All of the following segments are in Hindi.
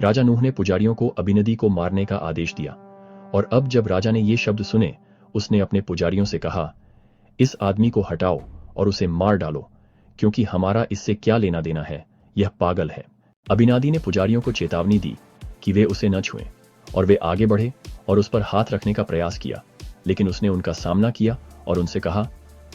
राजा नूह ने पुजारियों को अबीनदी को मारने का आदेश दिया, और अब जब राजा ने ये शब्द सुने, उसने अपने पुजारियों से कहा, इस आदमी को हटाओ और उसे मार डालो, क्योंकि हमारा इससे क्या लेना देना है, यह पागल है। अबीनादी ने पुजारियों को चेतावनी दी कि वे उसे न छुएं, और वे आगे बढ़े और उस पर हाथ रखने का प्रयास किया, लेकिन उसने उनका सामना किया और उनसे कहा,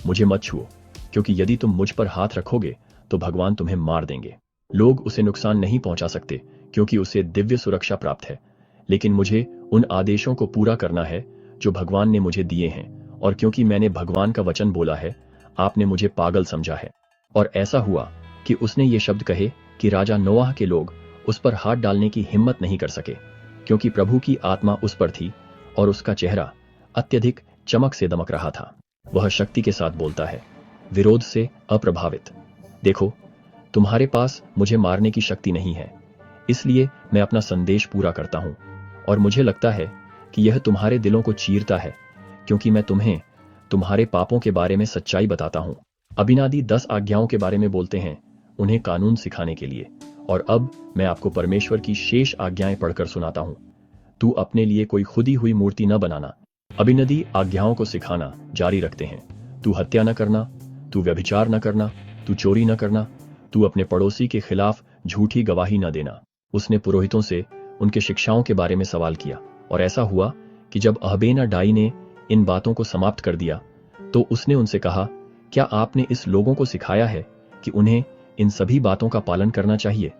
मुझे मत छुओ, क्योंकि यदि तुम मुझ पर हाथ रखोगे तो भगवान तुम्हें मार देंगे। लोग उसे नुकसान नहीं पहुंचा सकते क्योंकि उसे दिव्य सुरक्षा प्राप्त है, लेकिन मुझे उन आदेशों को पूरा करना है जो भगवान ने मुझे दिए हैं, और क्योंकि मैंने भगवान का वचन बोला है, आपने मुझे पागल समझा है। और ऐसा हुआ कि उसने ये शब्द कहे कि राजा नोआह के लोग उस पर हाथ डालने की हिम्मत नहीं कर सके, क्योंकि प्रभु की आत्मा उस पर थी और उसका चेहरा अत्यधिक चमक से दमक रहा था। वह शक्ति के साथ बोलता है, विरोध से अप्रभावित। देखो, तुम्हारे पास मुझे मारने की शक्ति नहीं है, इसलिए मैं अपना संदेश पूरा करता हूं, और मुझे लगता है कि यह तुम्हारे दिलों को चीरता है, क्योंकि मैं तुम्हें तुम्हारे पापों के बारे में सच्चाई बताता हूं। अबीनादी 10 आज्ञाओं के बारे में बोलते हैं, उन्हें कानून सिखाने के लिए। और अब मैं आपको परमेश्वर की शेष आज्ञाएं पढ़कर सुनाता हूं। तू अपने लिए कोई खुदी हुई मूर्ति न बनाना। अबीनादी आज्ञाओं को सिखाना जारी रखते हैं। तू हत्या न करना, तू व्यभिचार न करना, तू चोरी न करना, तू अपने पड़ोसी के खिलाफ झूठी गवाही न देना। उसने पुरोहितों से उनके शिक्षाओं के बारे में सवाल किया, और ऐसा हुआ कि जब अहबेनाडाई ने इन बातों को समाप्त कर दिया, तो उसने उनसे कहा, क्या आपने इस लोगों को सिखाया है कि उन्हें इन सभी बातों का पालन करना चाहिए,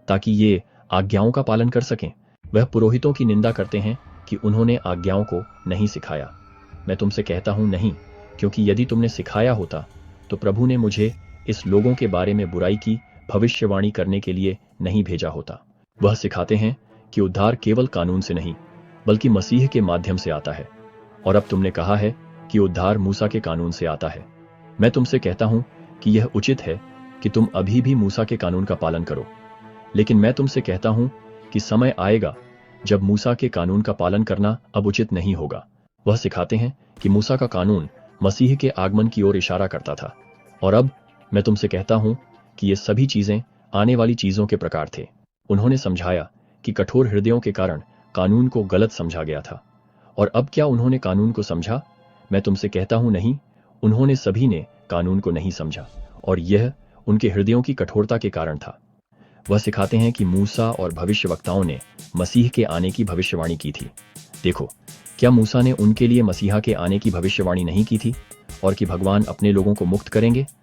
ताकि ये आज्ञाओं का पालन कर सकें? वह पुरोहितों की निंदा करते हैं कि उन्होंने आज्ञाओं को नहीं सिखाया। मैं तुमसे कहता हूं नहीं, क्योंकि यदि तुमने सिखाया होता तो प्रभु ने मुझे इस लोगों के बारे में बुराई की भविष्यवाणी करने के लिए नहीं भेजा होता। वह सिखाते हैं कि उद्धार केवल कानून से नहीं, बल्कि मसीह के माध्यम से आता है, और अब तुमने कहा है कि उद्धार मूसा के कानून से आता है। मैं तुमसे कहता हूं कि यह उचित है कि तुम अभी भी मूसा के कानून का पालन करो, लेकिन मैं तुमसे कहता हूं कि समय आएगा जब मूसा के कानून का पालन करना अब उचित नहीं होगा। वह सिखाते हैं कि मूसा का कानून मसीह के आगमन की ओर इशारा करता था, और अब मैं तुमसे कहता हूं कि ये सभी चीजें आने वाली चीजों के प्रकार थे। उन्होंने समझाया कि कठोर हृदयों के कारण कानून को गलत समझा गया था। और अब क्या उन्होंने कानून को समझा? मैं तुमसे कहता हूं नहीं, उन्होंने सभी ने कानून को नहीं समझा, और यह उनके हृदयों की कठोरता के कारण था। वह सिखाते हैं कि मूसा और भविष्यवक्ताओं ने मसीह के आने की भविष्यवाणी की थी। देखो, क्या मूसा ने उनके लिए मसीहा के आने की भविष्यवाणी नहीं की थी, और कि भगवान अपने लोगों को मुक्त करेंगे?